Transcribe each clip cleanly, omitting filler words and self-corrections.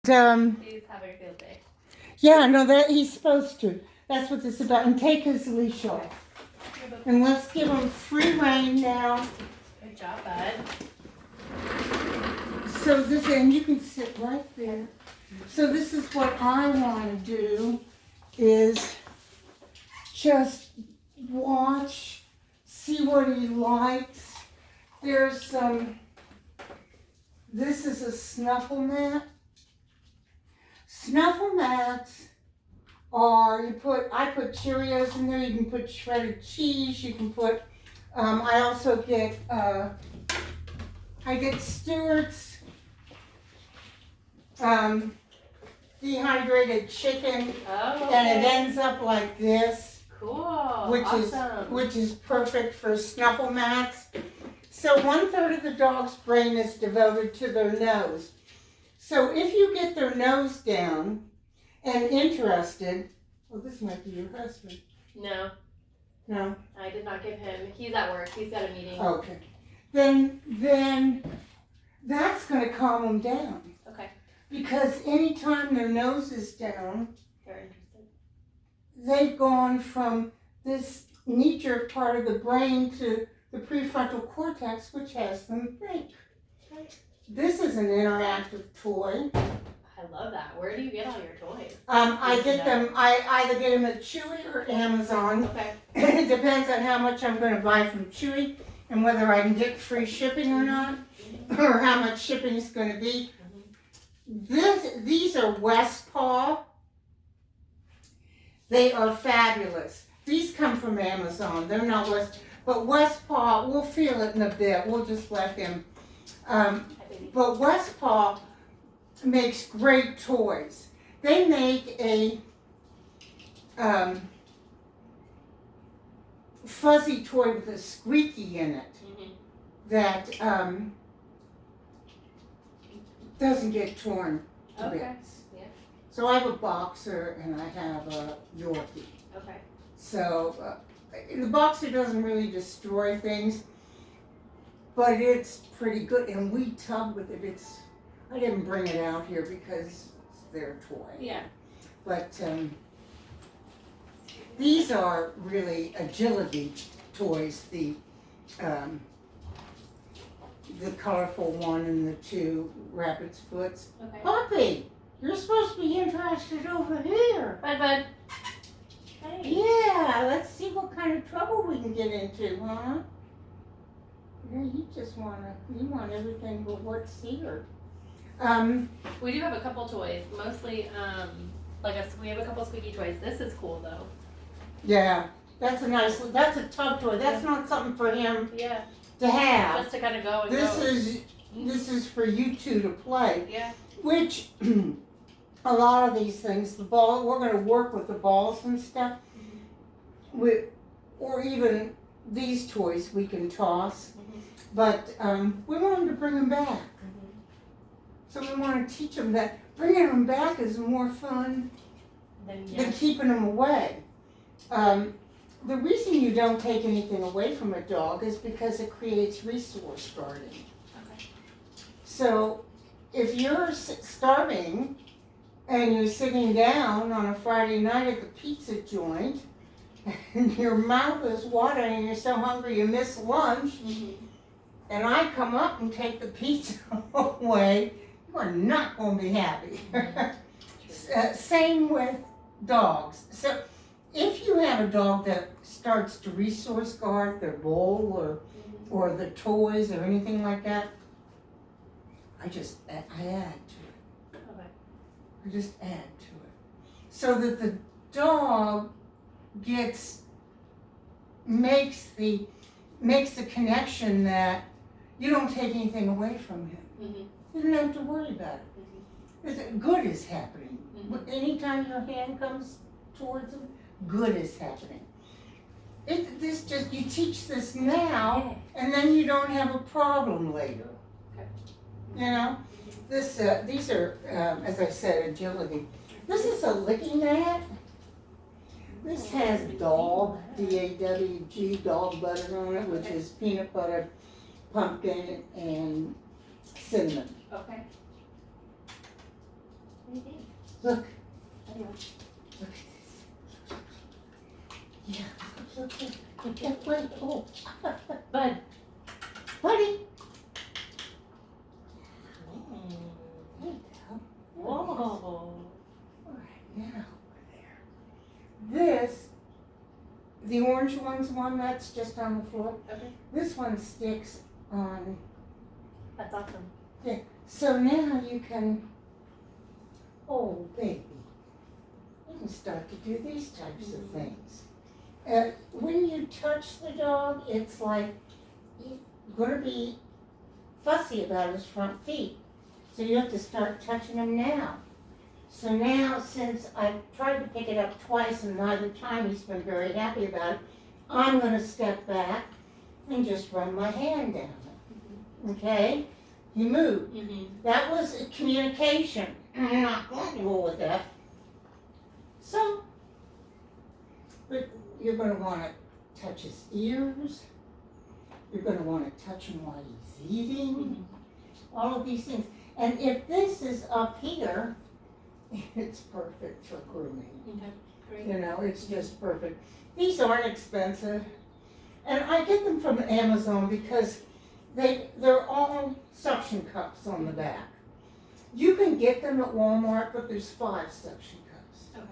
He's having a field day. Yeah, no, that he's supposed to. That's what this is about. And take his leash off. And let's give him free rein now. Good job, bud. So this, and you can sit right there. So this is what I want to do, is just watch, see what he likes. There's some, this is a snuffle mat. Snuffle mats are, I put Cheerios in there, you can put shredded cheese, you can put, I also get, I get Stewart's, dehydrated chicken, Oh, okay. and it ends up like this, Cool. which Awesome. is perfect for snuffle mats. So 1/3 of the dog's brain is devoted to their nose. So if you get their nose down and interested, well, this might be your husband. No, No? I did not give him. He's at work. He's got a meeting. Okay. Then that's going to calm them down. Okay. Because anytime their nose is down, They're interested. they've gone from this knee-jerk part of the brain to the prefrontal cortex, which has them think. Right. This is an interactive toy. I love that. Where do you get all your toys? I get them, I either get them at Chewy or Amazon. Okay. It depends on how much I'm going to buy from Chewy and whether I can get free shipping or not, or how much shipping is going to be. These are West Paw. They are fabulous. These come from Amazon. They're not West, but West Paw, we'll feel it in a bit. We'll just let him. But West Paw makes great toys. They make a fuzzy toy with a squeaky in it that doesn't get torn to Okay. bits. Yeah. So I have a boxer and I have a Yorkie. Okay. So the boxer doesn't really destroy things, but it's pretty good. And we tug with it. I didn't bring it out here because it's their toy. Yeah. But these are really agility toys. The colorful one and the two rabbit's foots. Okay. Poppy, you're supposed to be interested over here. Bud. Hey. Yeah, let's see what kind of trouble we can get into, huh? Yeah, you want everything but what's here. We do have a couple toys. Mostly, we have a couple squeaky toys. This is cool though. Yeah, that's a tub toy. That's not something for him Yeah. to have. Just to kind of go and This is for you two to play. Yeah. Which a lot of these things, we're going to work with the balls and stuff. Or even these toys we can toss. But we want them to bring them back. So we want to teach them that bringing them back is more fun than keeping them away. The reason you don't take anything away from a dog is because it creates resource guarding. Okay. So if you're starving and you're sitting down on a Friday night at the pizza joint and your mouth is watering and you're so hungry you miss lunch, and I come up and take the pizza away, you are not going to be happy. Same with dogs. So if you have a dog that starts to resource guard their bowl or the toys or anything like that, I add to it. Okay. I just add to it. So that the dog makes the connection that you don't take anything away from him. You don't have to worry about it. Good is happening. Anytime your hand comes towards him, good is happening. You teach this now, and then you don't have a problem later. Okay. You know, these are, as I said, agility. This is a licking mat. This has dog, D-A-W-G, dog butter on it, which is peanut butter, pumpkin, and cinnamon. Okay. Look. Anyway. Look at this. Yeah, look. Yeah, wait, oh. Bud. Buddy. Mm. Whoa. All right, now we're there. The orange one's one that's just on the floor. Okay. This one sticks on. That's awesome. Yeah. So now you can, oh baby, you can start to do these types of things. When you touch the dog, it's like you're going to be fussy about his front feet. So you have to start touching him now. So now, since I've tried to pick it up twice and neither time he's been very happy about it, I'm going to step back and just run my hand down it. Okay? He moved. That was a communication. I'm not going to go with that. So, but you're going to want to touch his ears. You're going to want to touch him while he's eating. All of these things. And if this is up here, it's perfect for grooming. Okay, great. You know, it's just perfect. These aren't expensive. And I get them from Amazon because they're all suction cups on the back. You can get them at Walmart, but there's 5 suction cups. Okay.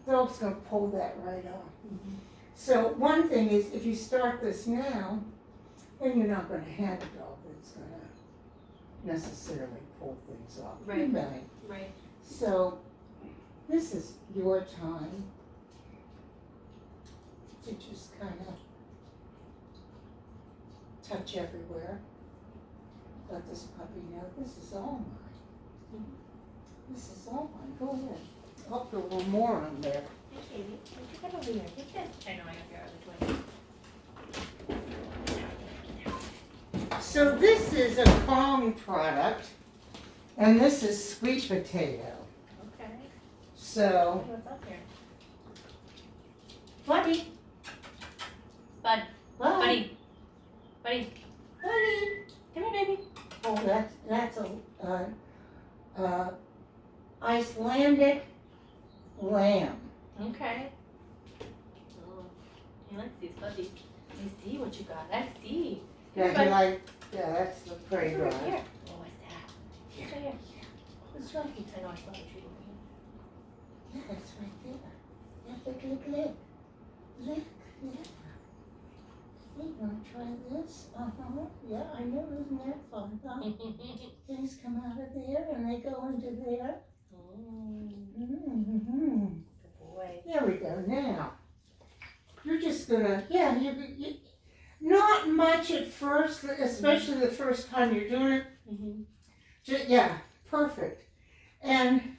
Dog's gonna pull that right off. So one thing is, if you start this now, then you're not gonna have a dog that's gonna necessarily pull things off. Right. Right. Right. So this is your time to just kind of touch everywhere. Let this puppy know this is all mine. This is all mine. Go ahead. Hope there were more on there. Hey, baby. Get over here. Get this. I know I have your other toy. So this is a Kong product, and this is sweet potato. Okay. So, What's up here? buddy, Bud. buddy, Buddy. buddy. Come here, baby. Oh, that's a Icelandic lamb. Okay. Oh, he likes these puppies. I see what you got. I see. Yeah, Buddy. that's the prey Right dog. here. Oh, what's that? Here. Right here. What's right here? I know I saw the tree over here. Yeah, it's right there. Yeah, look. Look, yeah. You wanna try this? Uh-huh. Yeah, I know, isn't that fun, huh? Things come out of there and they go into there. Mm-hmm. Good boy. There we go. Now, you're just gonna, yeah, you not much at first, especially the first time you're doing it. Yeah, perfect. And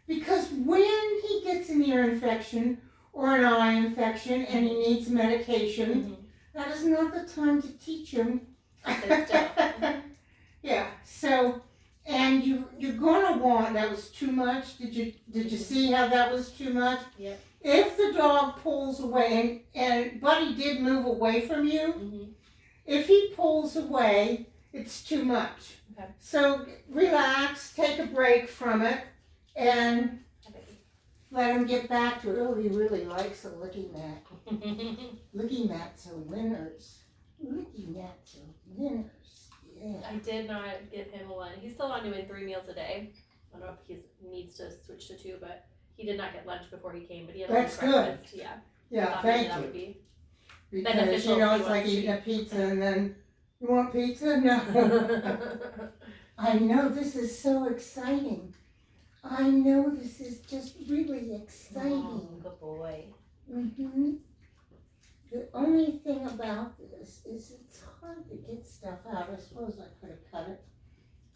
because when he gets an ear infection or an eye infection and he needs medication, that is not the time to teach him. Yeah, so, and you're gonna want, that was too much. Did you see how that was too much? Yep. If the dog pulls away, and Buddy did move away from you, if he pulls away, it's too much. Okay. So relax, take a break from it, and let him get back to it. Oh, he really likes a licky mat. Licky mats are winners. Licky mats are winners. Yeah. I did not give him one. He's still on doing 3 meals a day. I don't know if he needs to switch to 2, but he did not get lunch before he came. But he had That's breakfast. good. Yeah. Yeah, Thought thank maybe that you. would be Because, beneficial you know, if it's he like wants to eating a pizza and then, you want pizza? No. I know, this is so exciting. I know this is just really exciting. Oh, good boy. The only thing about this is it's hard to get stuff out. I suppose I could have cut it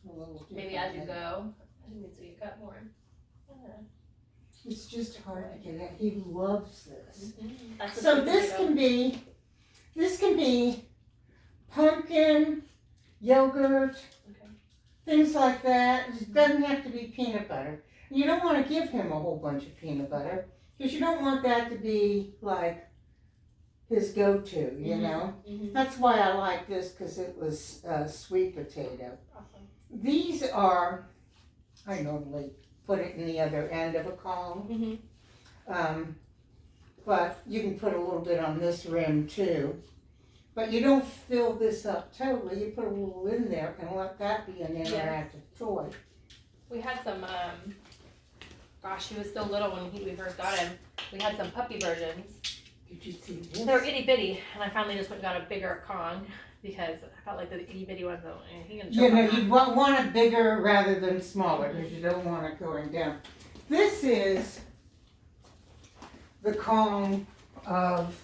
a little differently. Maybe as you go. I think it's so you cut more. Yeah. It's just hard to get out. He loves this. That's the So sweet this can be pumpkin, yogurt, Okay. things like that. It doesn't have to be peanut butter. You don't want to give him a whole bunch of peanut butter because you don't want that to be like his go-to, you know? That's why I like this, because it was sweet potato. Awesome. These are, I normally put it in the other end of a Kong. Mm-hmm. But you can put a little bit on this rim too. But you don't fill this up totally, you put a little in there and let that be an interactive toy. We had some, gosh, he was still little when we first got him. We had some puppy versions. Did you see this? They were itty bitty, and I finally just went and got a bigger Kong because I felt like the itty bitty ones, he can You know, you'd want it bigger rather than smaller because you don't want it going down. This is the Kong of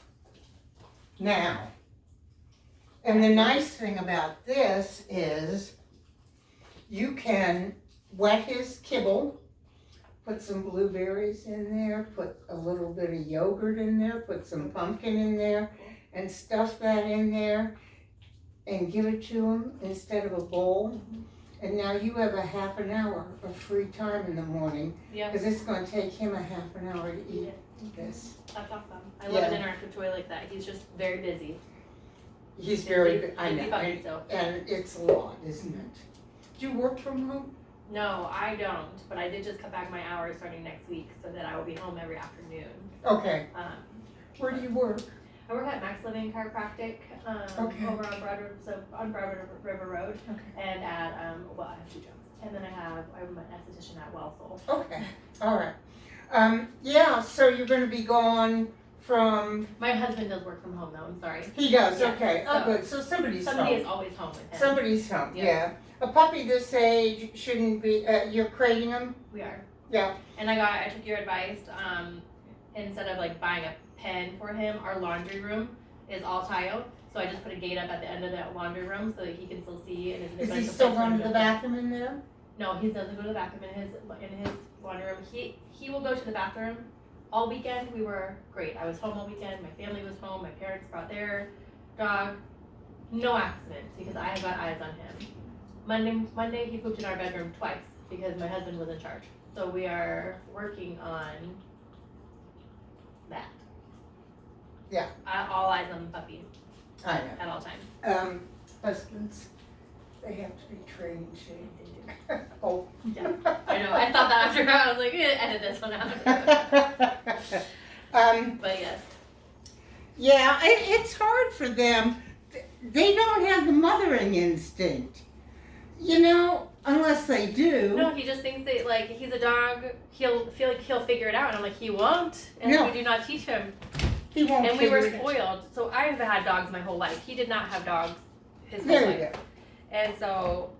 now. And the nice thing about this is you can wet his kibble, put some blueberries in there, put a little bit of yogurt in there, put some pumpkin in there, and stuff that in there and give it to him instead of a bowl. And now you have a half an hour of free time in the morning. Yeah. Because it's going to take him a half an hour to eat this. That's awesome. I love an interactive toy like that. He's just very busy. He's very good. I Busy know. puppy, so. And it's a lot, isn't it? Do you work from home? No, I don't, but I did just cut back my hours starting next week so that I will be home every afternoon. Okay. Where do you work? I work at Max Living Chiropractic Okay. over on Broad River Road, Okay. and at well, I have 2 jobs, and then I'm an esthetician at Wellsoul. Okay. All right. Yeah. So you're going to be gone from. My husband does work from home though. I'm sorry. He does. Yeah, Okay. so Oh, good. So somebody home. is always home with him. Somebody's home. Yeah. Yeah. A puppy this age shouldn't be. You're crating them. We are. Yeah. And I took your advice. Instead of like buying a pen for him, our laundry room is all tile. So I just put a gate up at the end of that laundry room so that he can still see. And Is he still going to the bathroom in there? No, he doesn't go to the bathroom in his laundry room. He will go to the bathroom all weekend. We were great. I was home all weekend. My family was home. My parents brought their dog. No accidents because I have got eyes on him. Monday he pooped in our bedroom twice because my husband was in charge. So we are working on that. Yeah. All eyes on the puppy I know. at all times. Husbands, they have to be trained too. Oh. Yeah, I know. I thought that after I was like, edit this one out. But yes. Yeah, it's hard for them. They don't have the mothering instinct. You know, unless they do. No, he just thinks that like he's a dog. He'll feel like he'll figure it out, and I'm like, he won't, and No. we do not teach him. He won't. And we were figure it out. spoiled. So I have had dogs my whole life. He did not have dogs his whole There life. you go. And so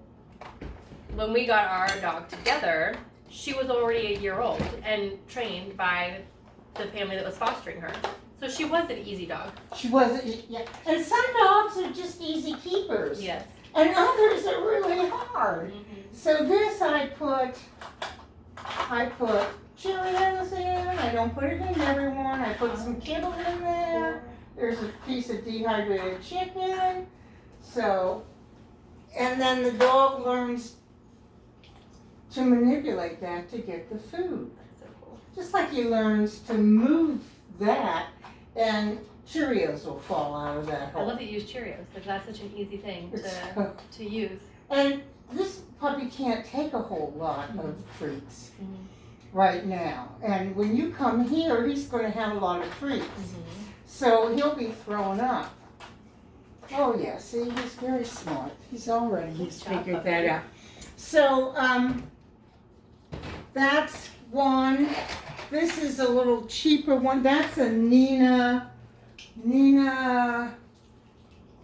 when we got our dog together, she was already a year old and trained by the family that was fostering her. So she was an easy dog. She wasn't. Yeah, and some dogs are just easy keepers. Yes. And others are really hard. Mm-hmm. So this I put Cheerios in. I don't put it in everyone. I put some kibble in there. There's a piece of dehydrated chicken. So, and then the dog learns to manipulate that to get the food. That's so cool. Just like he learns to move that, and Cheerios will fall out of that I hole. love that you use Cheerios because that's such an easy thing to use. And this puppy can't take a whole lot of treats Mm-hmm. right now. And when you come here, he's going to have a lot of treats. Mm-hmm. So he'll be thrown up. Oh yeah, see, he's very smart. He's figured that out. So, that's one. This is a little cheaper one. That's a Nina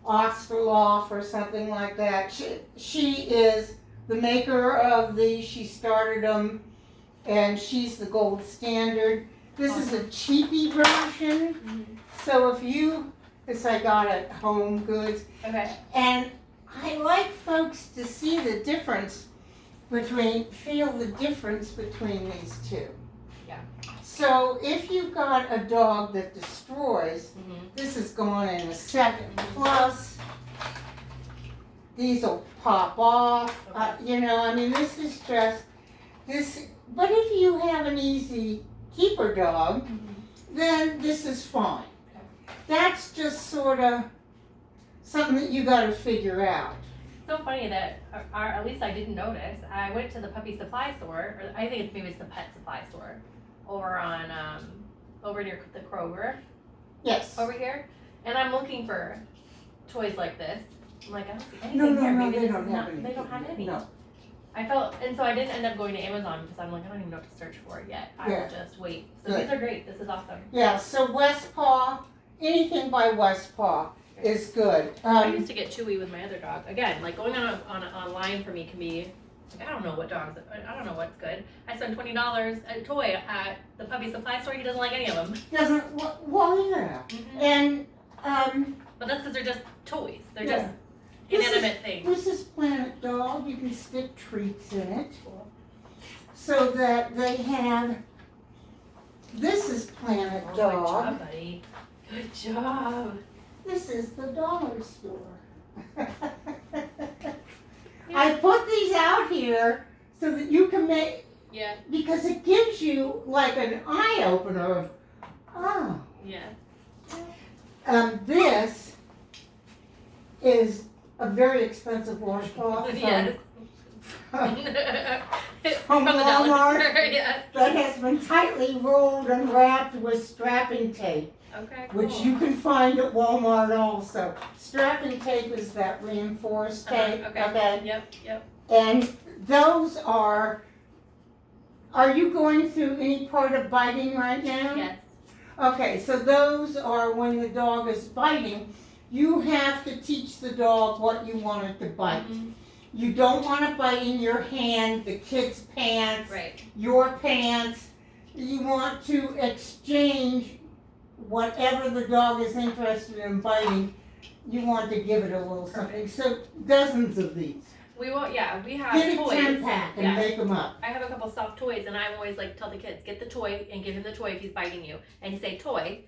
Osterloff or something like that. She is the maker of these. She started them, and she's the gold standard. This is a cheapy version. Mm-hmm. So this I got at Home Goods. Okay. And I like folks to see the difference feel the difference between these two. Yeah. So if you've got a dog that destroys, Mm-hmm. this is going in a second. Plus, these will pop off. Okay. This is just this. But if you have an easy keeper dog, Mm-hmm. then this is fine. Okay. That's just sort of something that you got to figure out. so funny that, at least I didn't notice. I went to the puppy supply store, or I think maybe it's the pet supply store, over on, over near the Kroger, Yes. over here, and I'm looking for toys like this. I'm like, I don't see anything No, here. no, Maybe they this don't is have not, any. they don't have any. No. I felt, and so I didn't end up going to Amazon because I'm like, I don't even know what to search for yet. I will just wait. So Good. these are great. This is awesome. Yeah, so West Paw, anything by West Paw is good. I used to get Chewy with my other dog. Again, like going on online for me can be, like, I don't know what dogs, I don't know what's good. I spent $20 a toy at the puppy supply store. He doesn't like any of them. Doesn't, well, yeah. Mm-hmm. And, But that's because they're just toys. They're Yeah. just inanimate things. this is Planet Dog. You can stick treats in it Cool. so that they have, this is Planet Oh, Dog. good job, buddy. Good job. This is the dollar store. I put these out here so that you can make, Yeah. because it gives you like an eye opener of, oh. Yeah. This is a very expensive washcloth from, Yes. from the dollar Walmart store, yes. that has been tightly rolled and wrapped with strapping tape, Okay, cool. which you can find at Walmart also. Strapping tape is that reinforced tape, Okay. Yep. And those are you going through any part of biting right now? Yes. Okay, so those are when the dog is biting, you have to teach the dog what you want it to bite. Mm-hmm. You don't want to bite in your hand, the kid's pants, Right. your pants. You want to exchange whatever the dog is interested in biting. You want to give it a little something. So dozens of these. We have Get a toys. 10-pack and Yeah. make them up. I have a couple soft toys, and I always like tell the kids, get the toy and give him the toy if he's biting you, and say toy.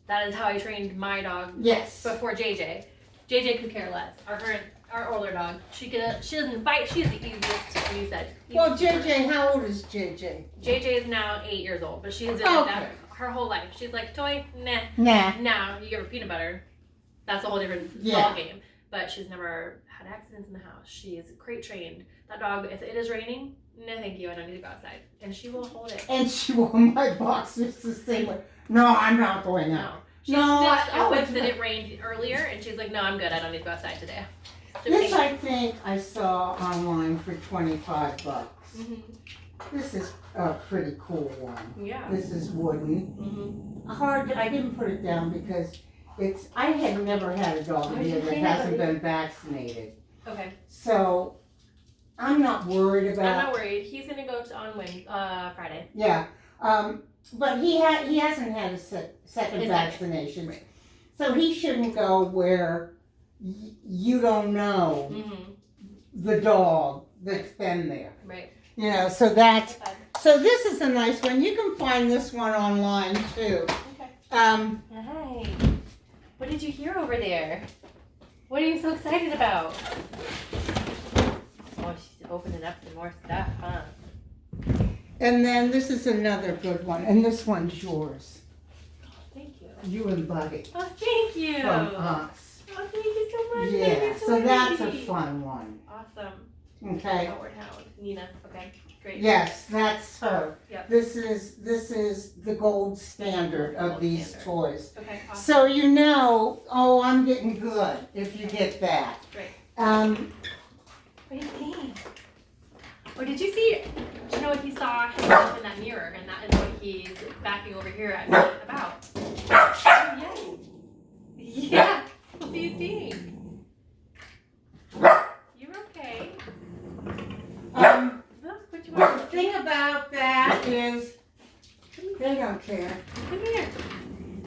That is how I trained my dog Yes. before JJ. JJ could care less. Our older dog, she doesn't bite. She's the easiest. And you said. Well, JJ, how old is JJ? JJ is now 8 years old, but she's been Okay. that her whole life. She's like toy, nah. Nah. Now you give her peanut butter. That's a whole different ball game. But she's never had accidents in the house. She is crate trained. That dog, if it is raining, no thank you, I don't need to go outside. And she will hold it. And she wore my box just the same way. No, I'm not going out. No. She No, sniffs I a whiff was that not. it rained earlier, and she's like, no, I'm good, I don't need to go outside today. So This thank I think I saw online for $25. you. This is a pretty cool one. Yeah. This is wooden. I didn't put it down because I had never had a dog in here that hasn't been vaccinated. Okay. So I'm not worried I'm about. not worried. He's gonna go to Friday. Yeah. But he hasn't had a second vaccination. Right. So he shouldn't go where you don't know the dog that's been there. Right. You know, so this is a nice one. You can find this one online too. Okay. Hi. What did you hear over there? What are you so excited about? Oh, she's opening up some more stuff, huh? And then this is another good one, and this one's yours. Thank you. You and Buddy Oh, thank you. from us. Oh, thank you so much. Yeah, Thank you so that's a much. fun one. Awesome. Okay. Outward Hound. Nina. Okay. Great. Yes, that's her. Yep. This is the gold standard of Gold these standard. toys. Okay. Awesome. So you know, I'm getting good if you get that. Great. Um, What do you think? Or did you see? Do you know what he saw himself in that mirror, and that is what he's backing over here at me about? Oh, yes. Yeah. What do you think? You're okay. Look, what you the want? thing about that is they don't care. Come here.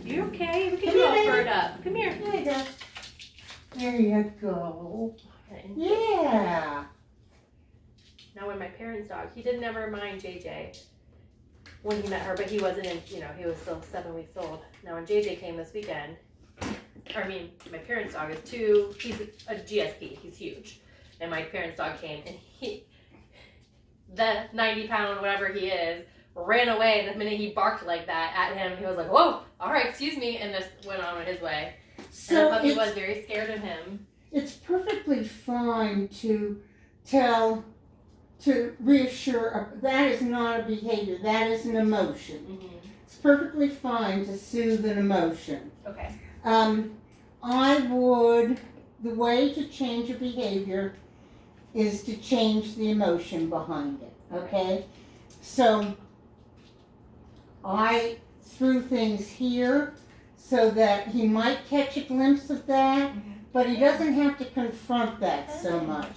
You're okay. Look at Come you all here, furred up. Come here. There you go. There you go. Yeah. Now, when my parents' dog, he did never mind JJ when he met her, but he wasn't in, he was still 7 weeks old. Now, when JJ came this weekend, my parents' dog is he's a GSP, he's huge. And my parents' dog came, and the 90-pound, whatever he is, ran away the minute he barked like that at him. He was like, whoa, all right, excuse me, and just went on his way. So and the puppy was very scared of him. it's perfectly fine to reassure, that is not a behavior, that is an emotion. Mm-hmm. It's perfectly fine to soothe an emotion. Okay. The way to change a behavior is to change the emotion behind it, okay? So I threw things here so that he might catch a glimpse of that, but he doesn't have to confront that so much.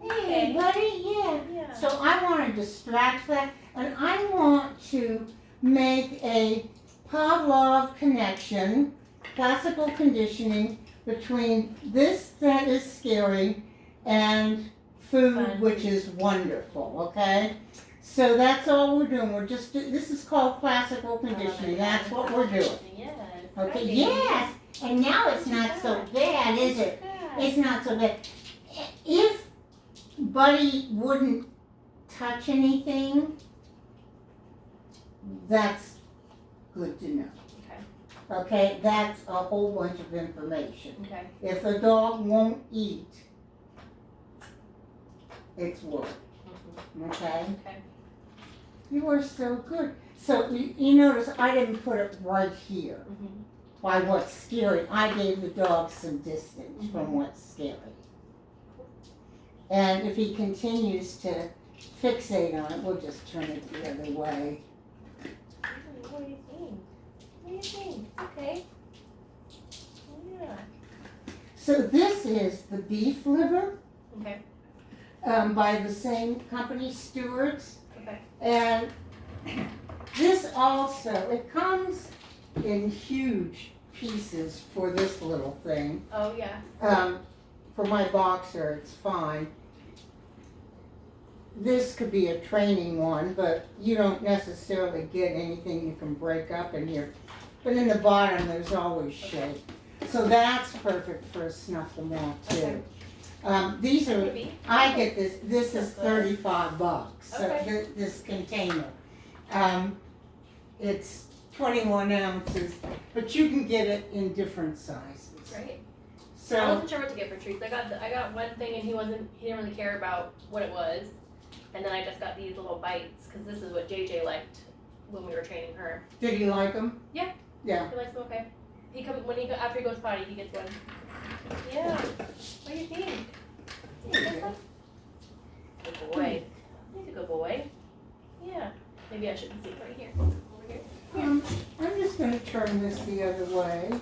Hey, buddy, yeah. So I want to distract that, and I want to make a Pavlov connection, classical conditioning, between this that is scary and food, which is wonderful, okay? So that's all we're doing. This is called classical conditioning. That's what we're doing. Yes. Okay, yes. And now it's not so bad, is it? It's not so bad. If Buddy wouldn't touch anything, that's good to know. Okay, that's a whole bunch of information. Okay. If the dog won't eat, it's work. Okay? Okay. You are so good. So you notice I didn't put it right here by what's scary. I gave the dog some distance from what's scary. And if he continues to fixate on it, we'll just turn it the other way. What do you think? What do you think? Okay. Yeah. So this is the beef liver. Okay. By the same company, Stewart's. Okay. And this also, it comes in huge pieces for this little thing. Oh, yeah. For my boxer, it's fine. This could be a training one, but you don't necessarily get anything you can break up in here. But in the bottom, there's always shape. So that's perfect for a snuff them out too. Okay. These are, Maybe. I get this is $35, so Okay. this container. It's 21 ounces, but you can get it in different sizes. Great. I So, wasn't sure what to get for treats. I got one thing and he didn't really care about what it was. And then I just got these little bites because this is what JJ liked when we were training her. did you like them? Yeah. Yeah. He likes them okay. After he goes potty, he gets one. Yeah. What do you think? Good boy. He's a good boy. Yeah. Maybe I shouldn't sit right here. Over here. I'm just gonna turn this the other way.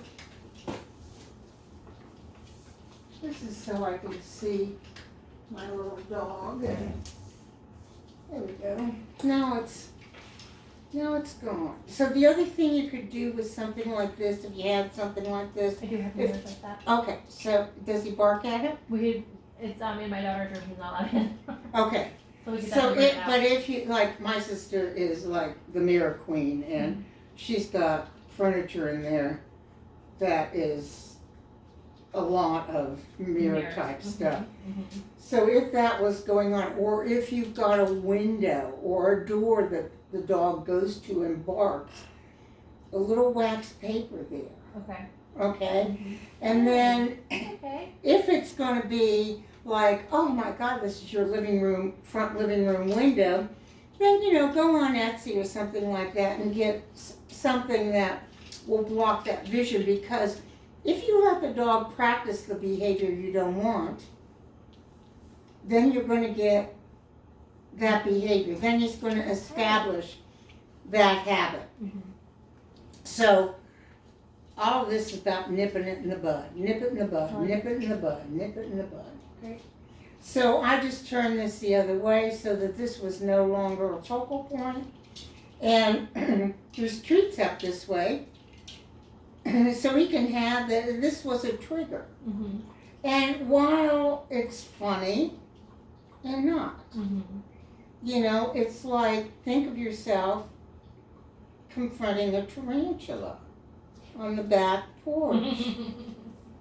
This is so I can see my little dog. And there we go. Now it's gone. So the other thing you could do with something like this, if you had something like this. I do have If- mirrors like that. Okay, so does he bark at it? It's in my daughter's room. He's not allowed in. Okay. So we can So definitely bring it out. but if you, like, my sister is like the mirror queen, and she's got furniture in there that is a lot of mirror Mirrors. type stuff. Mhm. So if that was going on, or if you've got a window or a door that the dog goes to and barks, a little wax paper there, Okay. okay? And then Okay. if it's gonna be like, oh my God, this is your front living room window, then, go on Etsy or something like that and get something that will block that vision, because if you let the dog practice the behavior you don't want, then you're gonna get that behavior. Then he's gonna establish that habit. Mhm. So, all of this is about nipping it in the bud, nip it in the bud, nip it in the bud, nip it in the bud. Great. So I just turned this the other way so that this was no longer a focal point. And there's treats up this way. So he can have this was a trigger. Mhm. And while it's funny and not, Mhm. it's like, think of yourself confronting a tarantula on the back porch.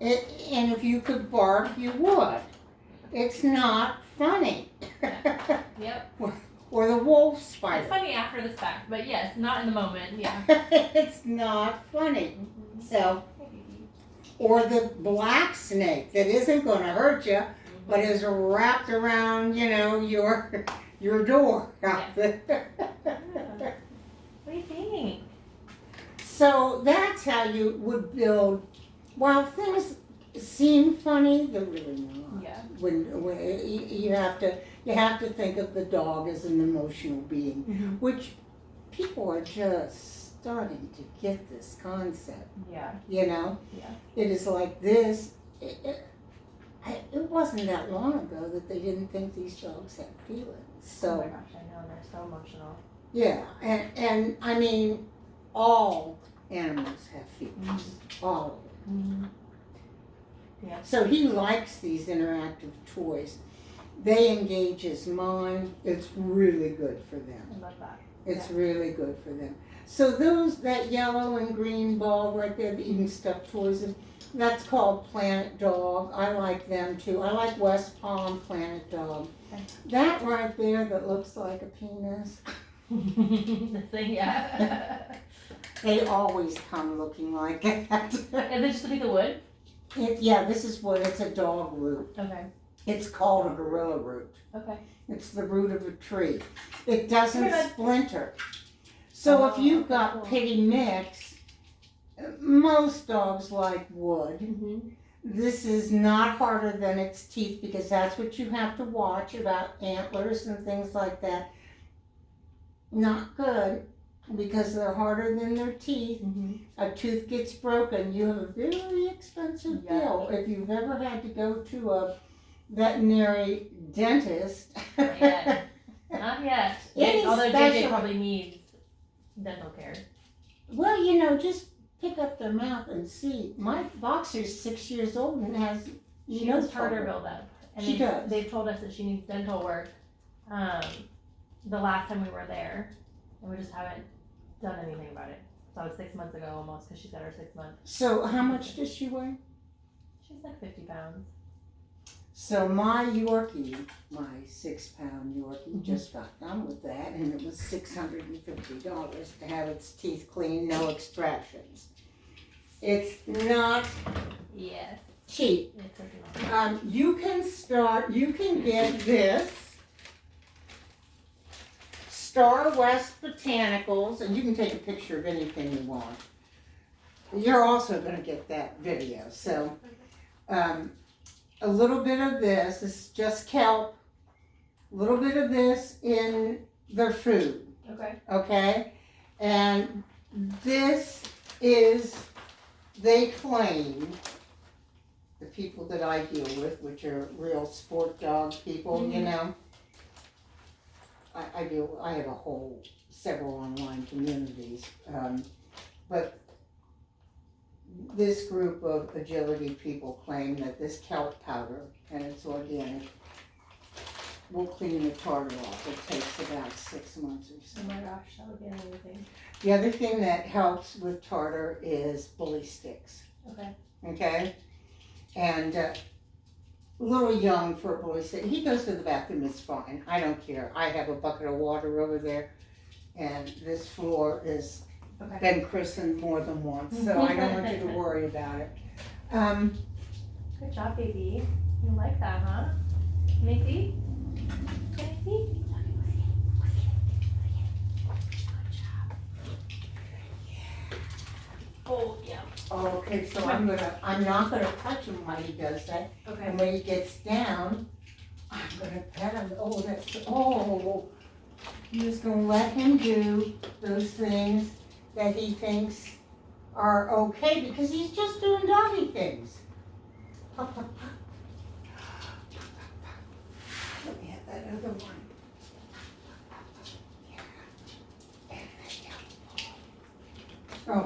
And if you could bark, you would. It's not funny. Yep. Or the wolf spider. It's funny after the fact, but yes, not in the moment. Yeah. It's not funny. So, or the black snake that isn't going to hurt you, but is wrapped around, your door. Yeah. What do you think? So that's how you would build. While things seem funny, they're really not. Yeah. When you have to think of the dog as an emotional being, which people are just starting to get this concept. Yeah. Yeah. It is like this. It wasn't that long ago that they didn't think these dogs had feelings. So. Oh my gosh, I know, they're so emotional. Yeah, and I mean, all animals have feelings. All of them. Yeah. So he likes these interactive toys. They engage his mind. It's really good for them. I love that. It's really good for them. So that yellow and green ball right there, the eating stuffed toys, that's called Planet Dog. I like them too. I like West Palm Planet Dog. Okay. That right there that looks like a penis. The thing, yeah. They always come looking like that. Is it just a piece of wood? This is what, it's a dog root. Okay. It's called a gorilla root. Okay. It's the root of a tree. It doesn't splinter. So if you've got pitty mix, most dogs like wood. This is not harder than its teeth because that's what you have to watch about antlers and things like that. Not good because they're harder than their teeth. A tooth gets broken, you have a very expensive bill. If you've ever had to go to a veterinary dentist. Not yet. Not yet. Although JJ probably needs dental care. Well, just pick up their mouth and see. My boxer's 6 years old and has She no has tartar problem. buildup. And She does. They've told us that she needs dental work the last time we were there. And we just haven't done anything about it. So it was 6 months ago almost because she's got her 6 months. So how much does she weigh? She's like 50 pounds. So my Yorkie, my 6-pound Yorkie, just got done with that, and it was $650 to have its teeth cleaned, no extractions. It's not cheap. It's You can get this Star West Botanicals, and you can take a picture of anything you want. You're also going to get that video. So a little bit of this is just kelp, a little bit of this in their food. Okay? And this is, they claim, the people that I deal with, which are real sport dog people, I have several online communities, but this group of agility people claim that this kelp powder, and it's organic, will clean the tartar off. It takes about 6 months or so. Oh my gosh, that would be amazing. The other thing that helps with tartar is bully sticks. Okay? And a little young for a bully stick. He goes to the bathroom, it's fine. I don't care. I have a bucket of water over there, and this floor is been christened more than once, so I don't want you to worry about it. Good job, baby. You like that, huh? Can I see? Can I see? Oh, yeah. Okay, so I'm not gonna touch him while he does that. And when he gets down, I'm gonna pet him. I'm just gonna let him do those things that he thinks are okay because he's just doing doggy things. Let me have that other one.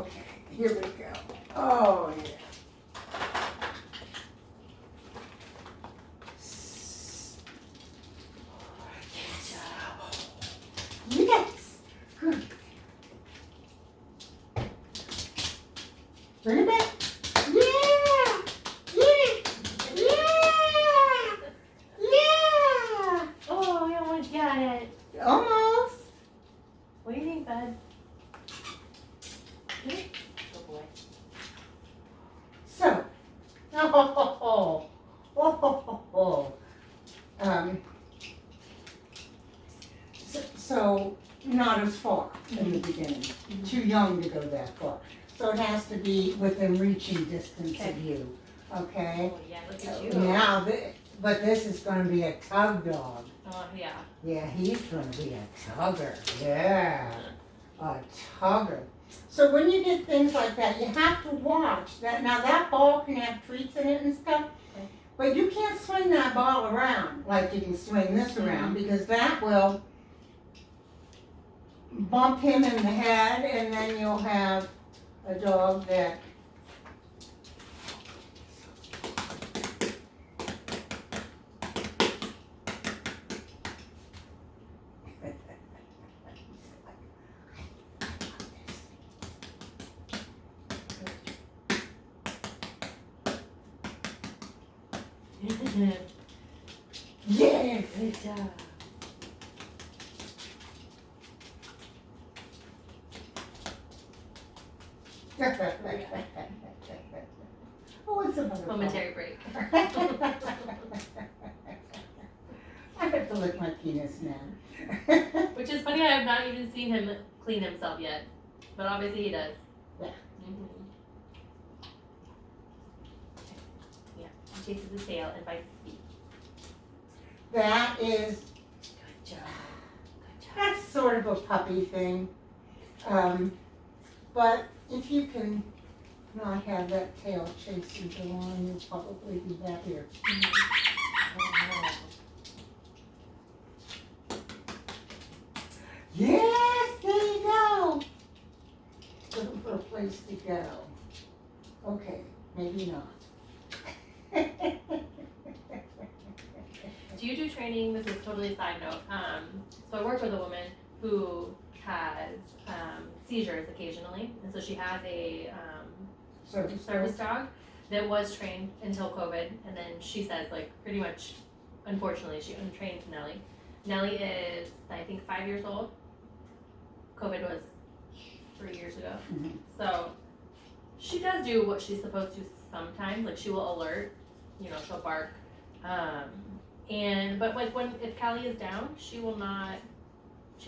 Okay, here we go. Oh, yeah. Yes. Good. Bring it back. Yeah. Oh, I almost got it. Almost. What do you think, bud? Oh boy. So, beginning, too young to go that far. So it has to be within reaching distance Okay. of you, okay? Oh, yeah, look at you. Now, but this is gonna be a tug dog. Oh, yeah. Yeah, he's gonna be a tugger, yeah, a tugger. So when you get things like that, you have to watch that. Now that ball can have treats in it and stuff, Okay. but you can't swing that ball around like you can swing this around, because that will bump him in the head, and then you'll have a dog that yeah. Good job. Oh, it's a butterfly. Momentary break. I have to lick my penis now. Which is funny, I have not even seen him clean himself yet. But obviously he does. Yeah. Mm-hmm. Yeah. He chases his tail and bites his feet. That is, Good job. Good job. that's sort of a puppy thing. But if you can not have that tail chasing you along, you'll probably be happier. Yes, there you go. Looking for a place to go. Okay, maybe not. Do you do training? This is totally a side note. So I work with a woman who has seizures occasionally, and so she has a service dog that was trained until COVID, and then she says, like, pretty much, unfortunately, she untrained Nellie. Nellie is, I think, 5 years old. COVID was 3 years ago. Mhm. So she does do what she's supposed to sometimes. Like, she will alert, she'll bark. But like if Callie is down, she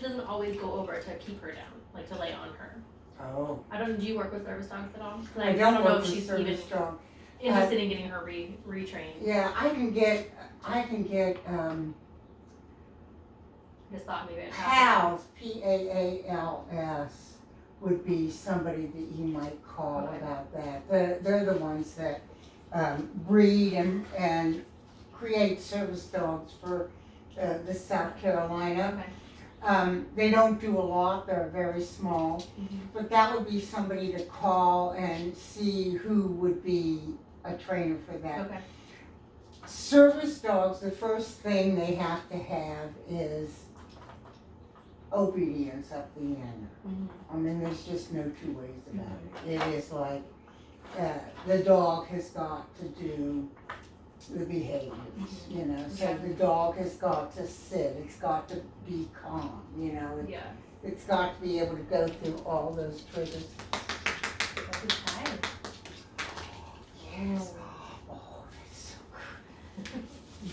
doesn't always go over to keep her down, like to lay on her. Oh. Do you work with service dogs at all? 'Cause I don't know work if with she's service even dog. interested in getting her retrained. Yeah, I can get Just thought maybe I'd PALS, PAALS, would be somebody that you might call Okay. about that. They're the ones that breed and create service dogs for this South Carolina. Okay. They don't do a lot, they're very small, but that would be somebody to call and see who would be a trainer for that. Okay. Service dogs, the first thing they have to have is obedience at the end. I mean, there's just no two ways about it. It is like the dog has got to do the behaviors, so the dog has got to sit, it's got to be calm, Yeah. it's got to be able to go through all those triggers. That's his time. Yes. Oh, that's so good.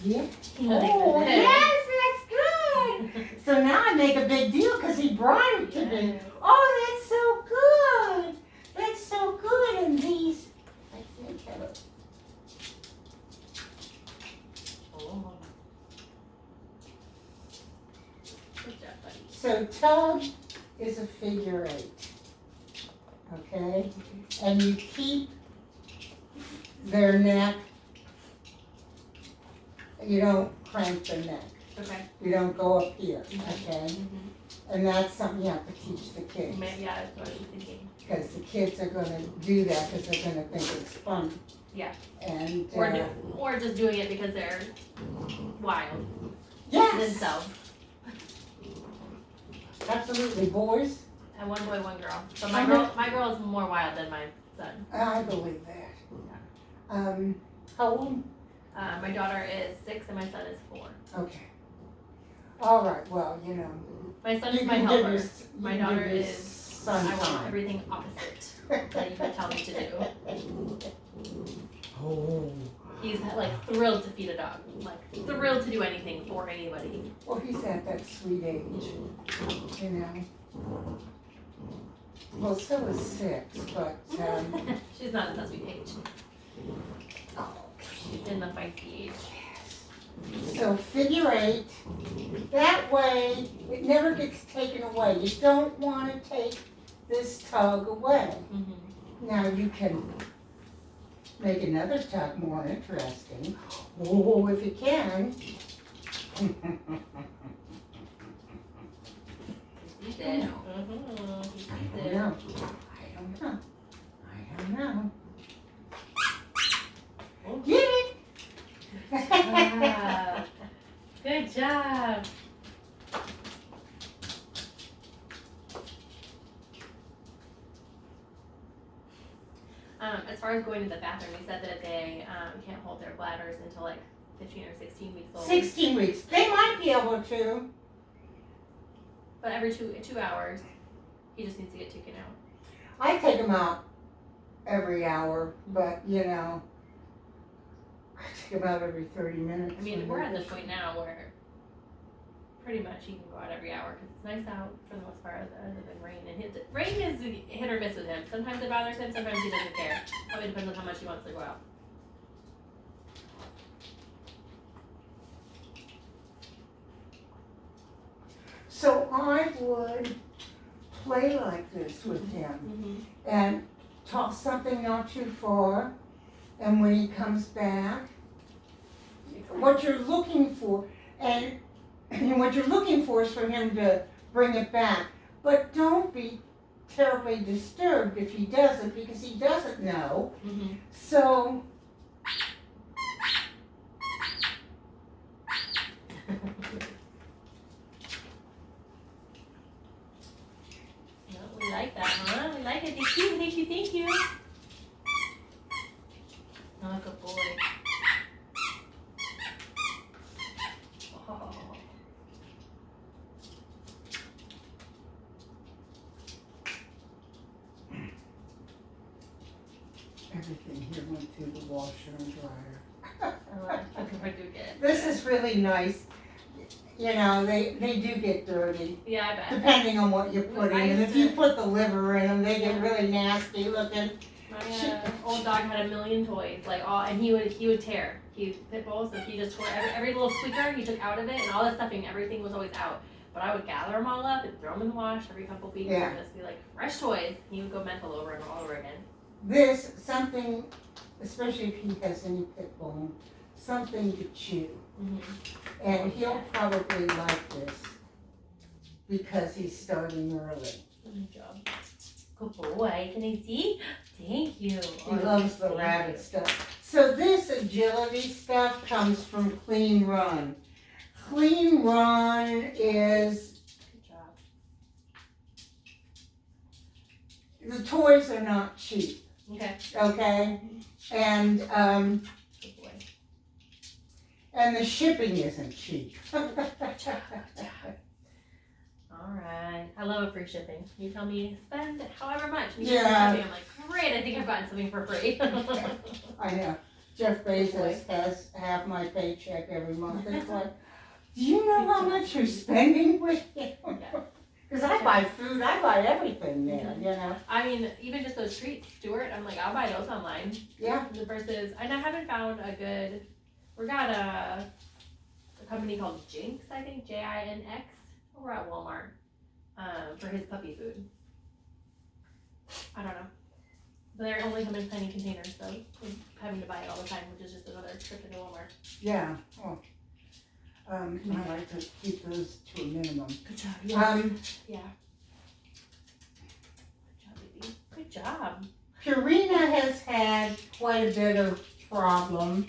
Yeah. Like Oh, that. yes, that's good. So now I make a big deal because he brought it to me. Oh, that's so good. That's so good. And these, I think, have a. Oh. Good job, buddy. So tug is a figure 8. Okay? And you keep their neck, you don't crank the neck. Okay. You don't go up here, okay? Mm-hmm. And that's something you have to teach the kids. Maybe, yeah, that's what I was thinking. Because the kids are gonna do that because they're gonna think it's fun. Yeah. And, Or just doing it because they're wild yes, themselves. absolutely, boys, And one boy, one girl. So How my girl is more wild than my son. I believe that. How old? My daughter is 6 and my son is 4. Okay. All right, well, My son you is my can give helper. your, My you can daughter give your is, son I want time. everything opposite that you can tell me to do. Oh, He's like thrilled to feed a dog. Like thrilled to do anything for anybody. well, he's at that sweet age, Well, so is 6, but, She's not at that sweet age. She's in the feisty age. so figure 8. That way, it never gets taken away. You don't want to take this tug away. Mm-hmm. Now you can make another tug more interesting. Oh, if you can. He's it. Mm-hmm. He's I it. don't know. I don't know. Oh. Get it? Ah, good job. As far as going to the bathroom, he said that they can't hold their bladders until like 15 or 16 weeks old. 16 weeks. They might be able to. But every two hours, he just needs to get taken out. I take them out every hour, but you know, I take them out every 30 minutes. I mean, we're at the point now where pretty much he can go out every hour because it's nice out for the most part, other than rain. And rain is hit or miss with him. Sometimes it bothers him, sometimes he doesn't care. Probably depends on how much he wants to go out. So I would play like this with him and toss something not too far, and when he comes back, what you're looking for, and what you're looking for is for him to bring it back. But don't be terribly disturbed if he doesn't, because he doesn't know. Mm-hmm. So We like that, huh? We like it. Thank you, thank you, thank you. Oh, good boy. Oh. everything here went through the washer and dryer. Oh, I think I do get. This is really nice. You know, they do get dirty, Yeah, I bet. depending on what you put in. And if you put the liver in them, they get really nasty looking. My old dog had a million toys, like all, and he would tear. He pit bulls, so he just tore every little squeaker he took out of it, and all the stuffing, everything was always out. But I would gather them all up and throw them in the wash every couple weeks, and just be like fresh toys. He would go mental over and all over again. This, something, especially if he has any pit bull, something to chew. Mm-hmm. And he'll probably like this because he's starting early. Good job. Good boy. Can I see? Thank you. He loves the rabbit stuff. So this agility stuff comes from Clean Run. Clean Run is, Good job. the toys are not cheap, Okay. okay? And Good boy. and the shipping isn't cheap. Good job. Good job. All right. I love free shipping. You tell me spend however much. You get free Yeah. shipping. I'm like, great. I think I've gotten something for free. I know. Jeff Bezos has half my paycheck every month. It's like, do you know how much you're spending with him? Because I buy food, I buy everything there, you know. I mean, even just those treats, Stuart, I'm like, I'll buy those online. Yeah. Versus, and I haven't found a good, we got a company called Jinx, I think, Jinx, over at Walmart, for his puppy food. I don't know. But they're only come in tiny containers, so we're having to buy it all the time, which is just another trip to Walmart. Yeah. Oh. I like to keep those to a minimum. Good job. Yeah. Good job, baby. Good job. Purina has had quite a bit of problem.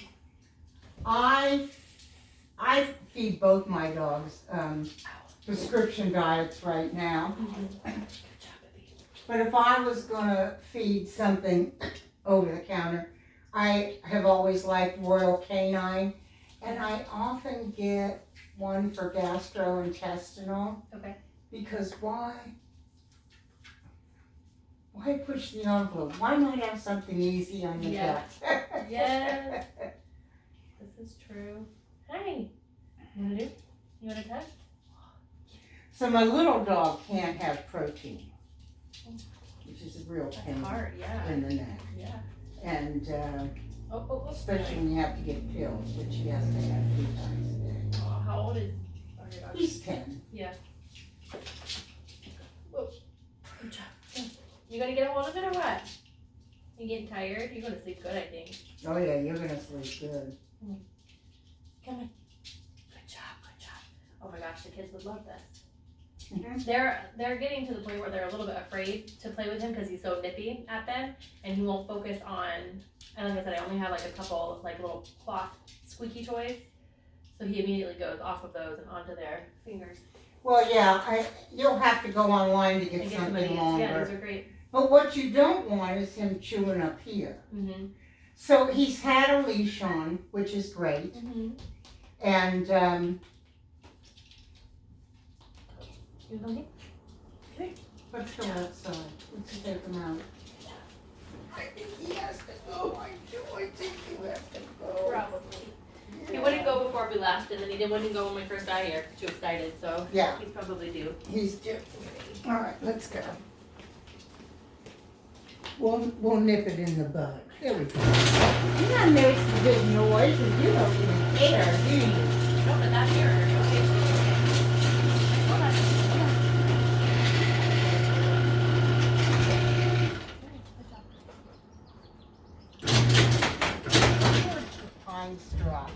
I feed both my dogs prescription diets right now. Good job, baby. But if I was gonna feed something over the counter, I have always liked Royal Canine, and I often get one for gastrointestinal. Okay. Because why push the envelope? Why not have something easy on the Yeah. gut? Yes. This is true. Hey, you wanna do? You wanna touch? So my little dog can't have protein. real That's pain hard, yeah, in the neck. yeah. And, Oh. especially when you have to get pills, which he has to have 3 times a day. Oh, how old is your dog? He's 10. Yeah. Whoa. Good job. You gonna get a hold of it or what? You getting tired? You're gonna sleep good, I think. Oh yeah, you're gonna sleep good. Come on. Good job. Oh my gosh, the kids would love this. Mm-hmm. They're getting to the point where they're a little bit afraid to play with him because he's so nippy at them, and he won't focus on. And like I said, I only have like a couple like little cloth squeaky toys, so he immediately goes off of those and onto their fingers. Well, yeah, you'll have to go online to And get get some of something these. longer. Yeah, these are great. But what you don't want is him chewing up here. Mm-hmm. So he's had a leash on, which is great, Mm-hmm. and You want let's go outside. Let's take him out. I think he has to go. I think you have to go. Probably. He wouldn't go before we left, and then he wouldn't go when we first got here. Too excited, so Yeah, he's probably due. he's due. All right, let's go. We'll nip it in the bud. There we go. You're not making big noise, and you don't even care, do you? No, but not here. Okay. Hold on. Pine straw.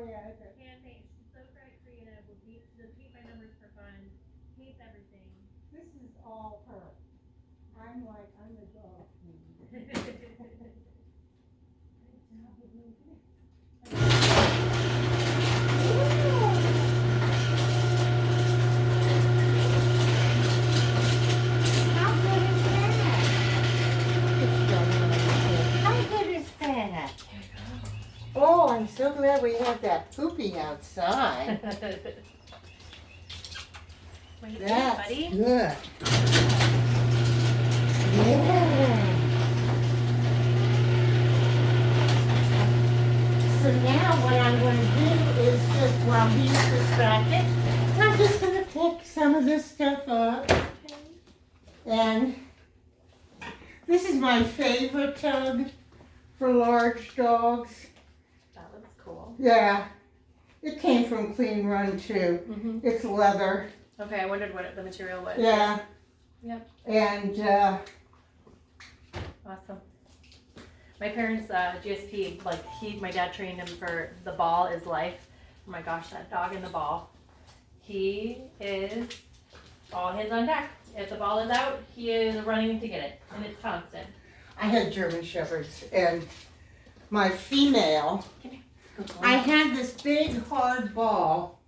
yeah. Hand paint. She's so creative. Does paint by numbers for fun. Paints everything. This is all her. I'm the dog. How good is that? How good is that? Oh, I'm so glad we have that pooping outside. That's buddy. good. Yeah. So now what I'm going to do is just, while he's distracted, I'm just going to pick some of this stuff up. And this is my favorite tub for large dogs. That looks cool. Yeah. It came from Clean Run too. Mm-hmm. It's leather. Okay, I wondered what the material was. Yeah. Yep. And Awesome. My parents, GSP, my dad trained him for the ball is life. Oh my gosh, that dog in the ball. He is all hands on deck. If the ball is out, he is running to get it, and it's constant. I had German Shepherds, and my female, I had this big hard ball,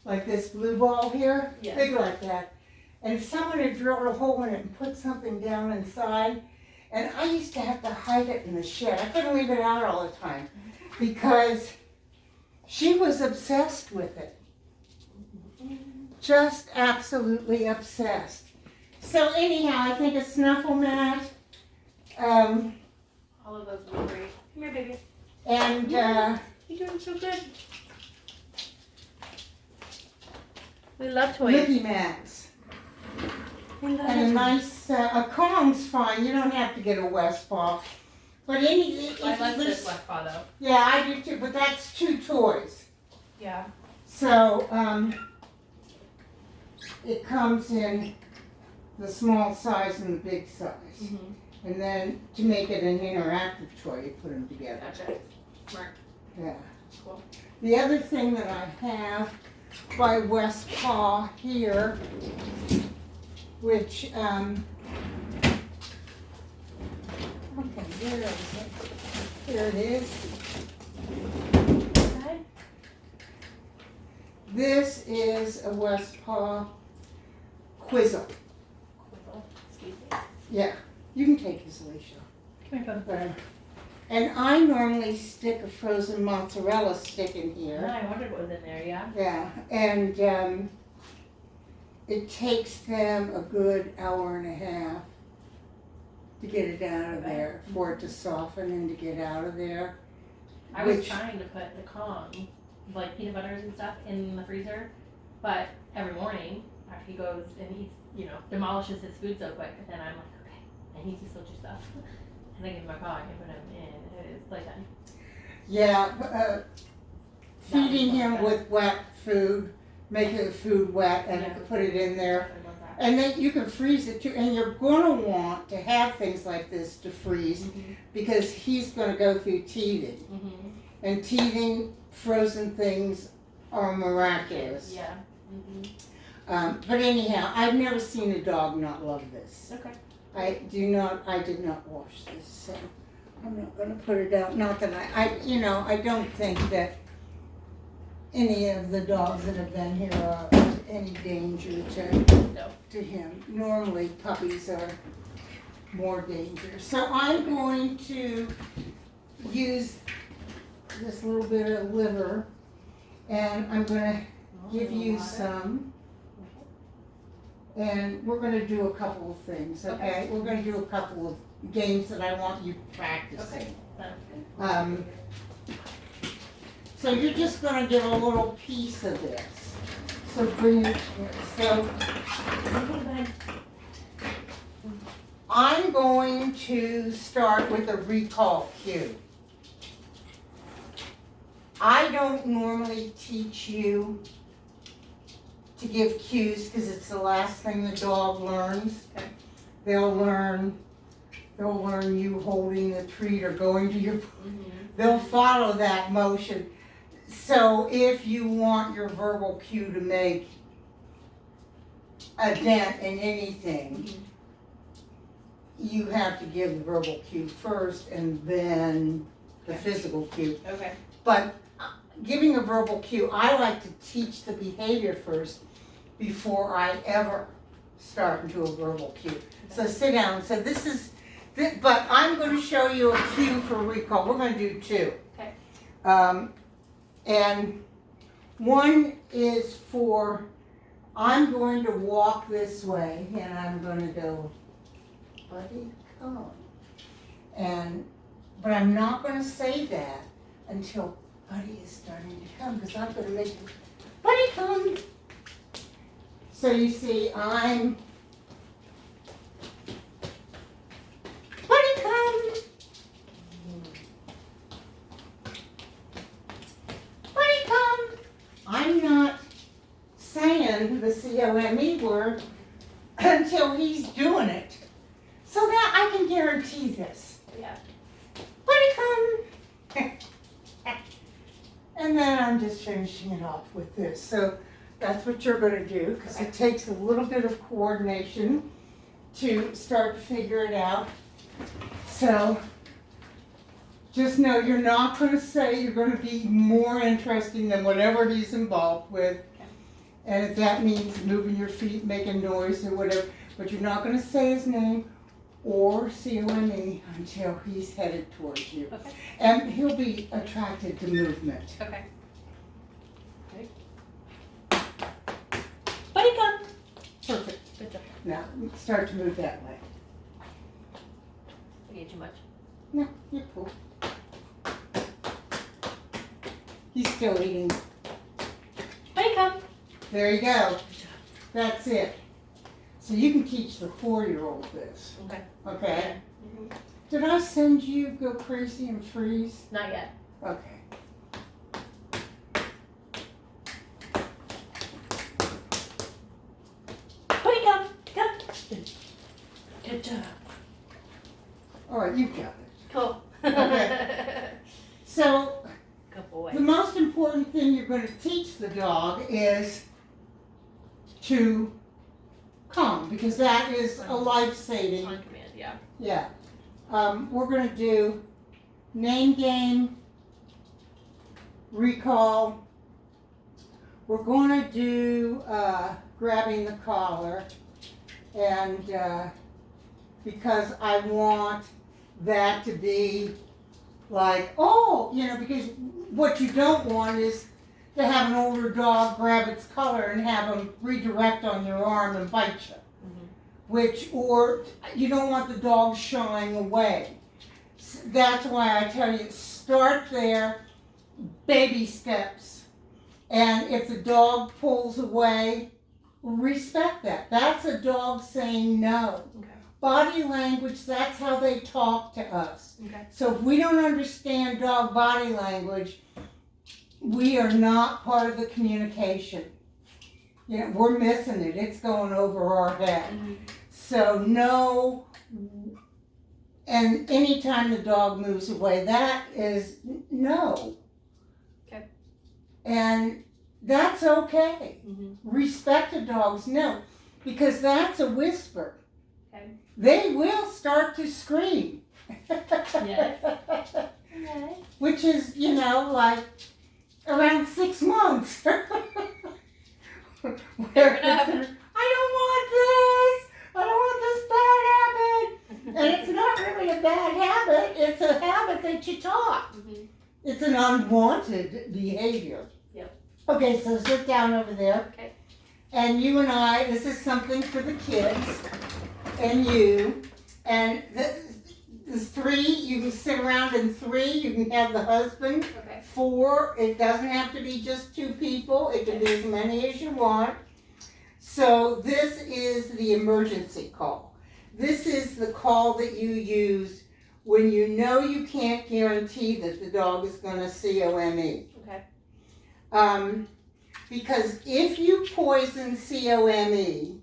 like this blue ball here, Yeah. big like that. And someone had drilled a hole in it and put something down inside. And I used to have to hide it in the shed. I couldn't leave it out all the time because she was obsessed with it. Just absolutely obsessed. So anyhow, I think a snuffle mat, All of those would be great. Come here, baby. and You're doing so good. We love toys. lippy mats. We love And a toys. nice, a Kong's fine. You don't have to get a Westpaw. But if I like you this West Paw though. yeah, I do too. But that's 2 toys. Yeah. So it comes in the small size and the big size. Mm-hmm. And then to make it an interactive toy, you put them together. Gotcha. Smart. Yeah. Cool. The other thing that I have by Westpaw here, which okay, where is it? Here it is. Okay. This is a Westpaw Quizzle. Excuse me. Yeah, you can take his leash off. Come here, bud. And I normally stick a frozen mozzarella stick in Yeah, here. I wondered what was in there, yeah. Yeah, and it takes them a good hour and a half to get it out of there, for it to soften and to get out of there. I was trying to put the Kong, like peanut butters and stuff, in the freezer, but every morning after he goes and eats, demolishes his food so quick, and then I'm like, okay, I need to switch your stuff. And I give him my Kong and put him in his playpen. Yeah, feeding him with wet food, making the food wet and put it in there. And then you can freeze it too, and you're gonna want to have things like this to freeze because he's gonna go through teething. Mm-hmm. And teething, frozen things are miraculous. Yeah. Mm-hmm. But anyhow, I've never seen a dog not love this. Okay. I did not wash this, so I'm not gonna put it out. Not that I don't think that any of the dogs that have been here are of any danger to him. Normally puppies are more dangerous. So I'm going to use this little bit of liver, and I'm gonna give you some. And we're going to do a couple of things, okay? We're going to do a couple of games that I want you practicing. Okay. So you're just going to get a little piece of this. So bring it here. So I'm going to start with a recall cue. I don't normally teach you to give cues because it's the last thing the dog learns. Okay. They'll learn you holding the treat or going to your. Mm-hmm. They'll follow that motion. So if you want your verbal cue to make a dent in anything, you have to give the verbal cue first and then the physical cue. Okay. But giving a verbal cue, I like to teach the behavior first before I ever start into a verbal cue. So sit down and say, but I'm going to show you a cue for recall. We're going to do two. Okay. And one is for, I'm going to walk this way and I'm going to go, buddy, come. But I'm not going to say that until buddy is starting to come, because I'm going to make buddy come. So you see, I'm buddy come. Buddy come. I'm not saying the COME word until he's doing it. So that I can guarantee this. Yeah. Buddy come. And then I'm just finishing it off with this. So that's what you're going to do, because it takes a little bit of coordination to start to figure it out. So just know you're not going to say, you're going to be more interesting than whatever he's involved with. Okay. And if that means moving your feet, making noise or whatever, but you're not going to say his name or COME until he's headed towards you. Okay. And he'll be attracted to movement. Okay. Buddy come. Perfect. Good job. Now, start to move that way. I ate too much. No, you're cool. He's still eating. Buddy come. There you go. That's it. So you can teach the 4-year-old this. Okay. Okay? Did I send you Go Crazy and Freeze? Not yet. Okay. Buddy come. Come. Good job. All right, you've got it. Cool. Okay. So Good boy. the most important thing you're going to teach the dog is to come, because that is a life-saving. On command, yeah. Yeah. We're going to do name game, recall. We're going to do grabbing the collar, and because I want that to be like, oh, because what you don't want is to have an older dog grab its collar and have them redirect on your arm and bite you. Or you don't want the dog shying away. That's why I tell you, start there, baby steps. And if the dog pulls away, respect that. That's a dog saying no. Okay. Body language, that's how they talk to us. Okay. So if we don't understand dog body language, we are not part of the communication. We're missing it. It's going over our head. So no, and anytime the dog moves away, that is no. Okay. And that's okay. Respect a dog's no, because that's a whisper. Okay. They will start to scream. Yes. Which is, like around 6 months. Fair Where enough. I don't want this. I don't want this bad habit. And it's not really a bad habit. It's a habit that you taught. It's an unwanted behavior. Yep. Okay, so sit down over there. Okay. And you and I, this is something for the kids and you. And the 3, you can sit around in 3. You can have the husband. Okay. 4, it doesn't have to be just 2 people. It can be as many as you want. So this is the emergency call. This is the call that you use when you know you can't guarantee that the dog is going to COME. Okay. Because if you poison COME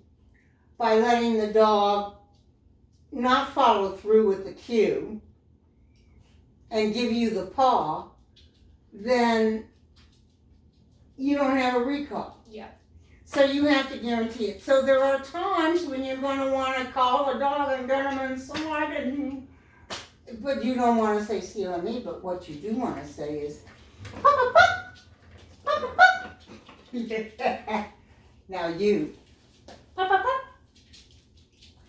by letting the dog not follow through with the cue and give you the paw, then you don't have a recall. Yeah. So you have to guarantee it. So there are times when you're going to want to call a dog and get them inside, but you don't want to say CLME, but what you do want to say is, pop, pop, pop, pop, pop, pop. Now you. Pop, pop, pop.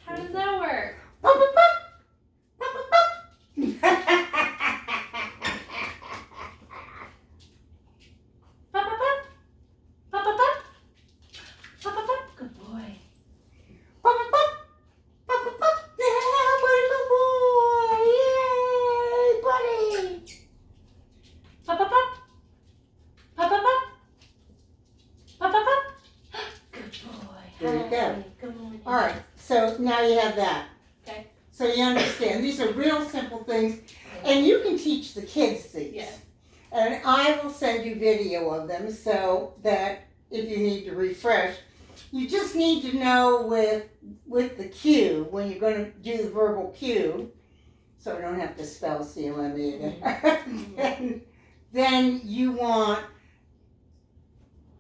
How does that work? Pop, pop, pop, pop, pop, pop. Pop, pop, pop. Pop, pop, pop. Pop, pop, pop. Good boy. Pop, pop, pop, pop, pop, pop. Yeah, buddy, good boy. Yay, buddy. Pop, pop, pop. Pop, pop, pop. Pop, pop, pop. Good boy. There you go. Hi. Good morning. All right, so now you have that. Okay. So you understand, these are real simple things, and you can teach the kids these. Yes. And I will send you video of them so that if you need to refresh, you just need to know with the cue, when you're going to do the verbal cue, so I don't have to spell CLME again, then you want,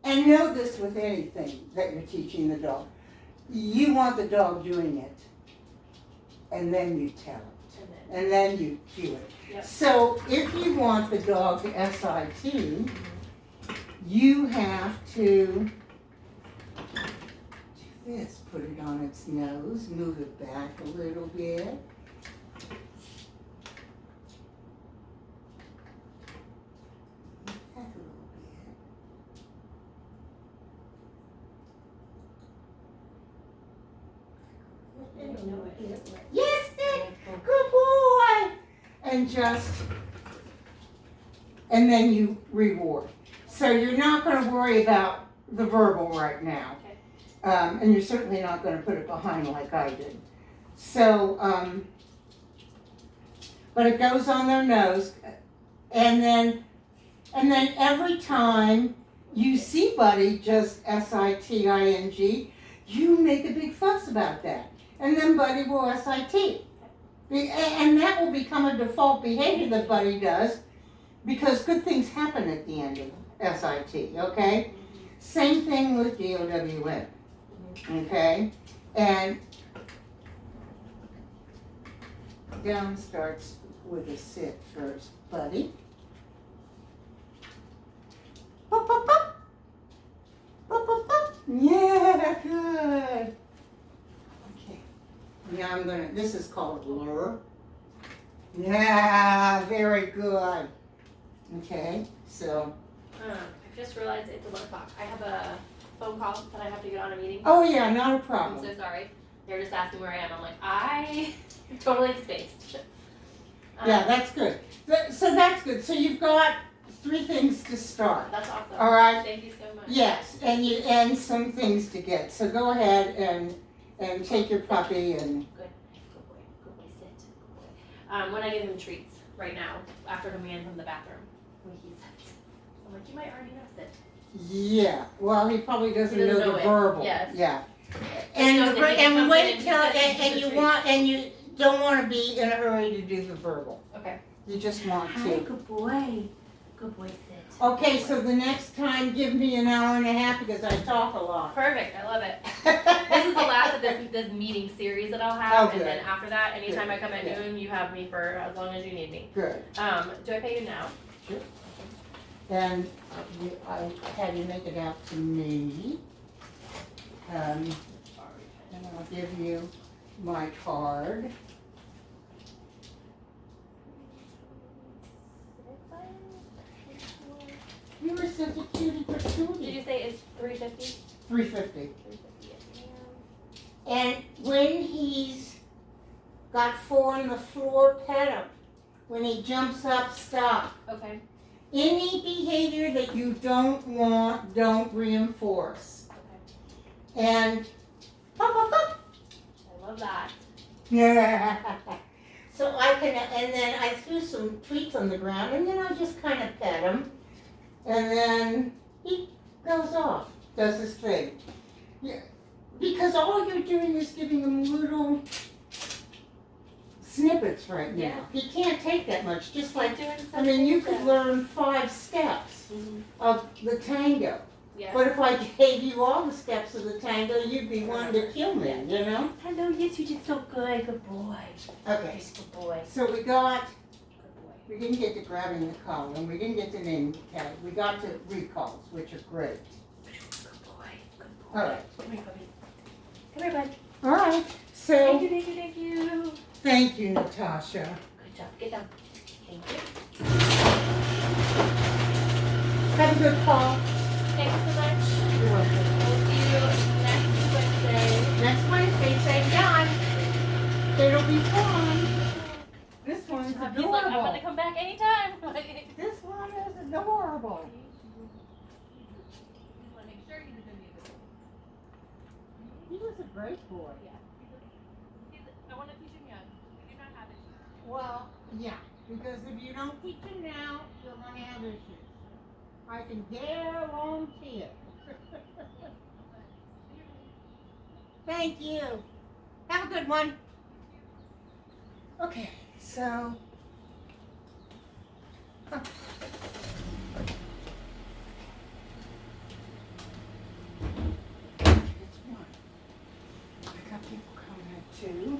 and know this with anything that you're teaching the dog, you want the dog doing it, and then you tell it, and then you cue it. Yep. So if you want the dog to SIT, you have to do this, put it on its nose, move it back a little bit. Back a little bit. I don't know it. Yes, Nick! Good boy! And then you reward. So you're not going to worry about the verbal right now. Okay. And you're certainly not going to put it behind like I did. So, but it goes on their nose, and then every time you see Buddy just SITING, you make a big fuss about that. And then Buddy will SIT. And that will become a default behavior that Buddy does, because good things happen at the end of SIT, okay? Same thing with DOWN, okay? And down starts with a sit first. Buddy. Pop, pop, pop. Pop, pop, pop. Yeah, good. Okay. Now this is called lure. Yeah, very good. Okay, so. I've just realized it's 11 o'clock. I have a phone call that I have to get on a meeting. Oh yeah, not a I'm problem. so sorry. They're just asking where I am. I'm like, I totally spaced. Yeah, that's good. So that's good. So you've got 3 things to start. That's awesome. All right. Thank you so much. Yes, and some things to get. So go ahead and take your puppy and. Good boy, sit. Good boy. When I give him treats right now, after coming in from the bathroom, when he sits, I'm like, you might already know sit. Yeah. Well, he probably doesn't He doesn't know know the it. verbal. Yes. Yeah. He knows that he And comes wait in till and he sits and and you treats. want and you don't want to be in a hurry to do the verbal. Okay. You just want Hi, to. good boy. Good boy, sit. Okay, Good boy. so the next time give me an hour and a half because I talk a lot. Perfect. I love it. This is the last of this meeting series that I'll have, Oh, and good. then after that, anytime Good. I come at Yeah. noon, you have me for as long as you need me. Good. Do I pay you now? And I had you make it out to me. And I'll give you my card. You were such a cutie Did patootie. you say it's $3.50? $3.50. $3.50, yes, ma'am. And when he's got 4 on the floor, pet him. When he jumps up, stop. Okay. Any behavior that you don't want, don't reinforce. Okay. And pop, pop, pop. I love that. Yeah. So I can, and then I threw some treats on the ground, and then I just kind of pet him, and then he goes off, does his thing. Yeah. Because all you're doing is giving him little snippets right now. Yeah. He can't take that much, just like, Doing I mean, you could something learn 5 steps of the tango. Yeah. But if I gave you all the steps of the tango, you'd be wanting to kill me, you know? Hello, yes, you did so good. Good boy. Okay, Yes, good boy. so we got, Good boy. we didn't get to grabbing the collar, and we didn't get to name tag. We got to recalls, which are great. Good boy. Good boy. All right. Come here, puppy. Come here, bud. All right, so Thank you, thank you, thank you. thank you, Natasha. Good job. Get down. Thank you. Have a good call. Thank you so much. You're welcome. We'll see you next Wednesday. Next Wednesday, same time. It'll be fun. This one's He's like, I'm adorable. gonna come back anytime. This one is adorable. Make sure he's gonna be a good boy. He was a great boy. Yeah. I want to teach him young. We do not have issues. Well, yeah, because if you don't teach him now, you're going to have issues. I can guarantee it. Thank you. Have a good one. Okay, so. It's one. I got people coming at 2.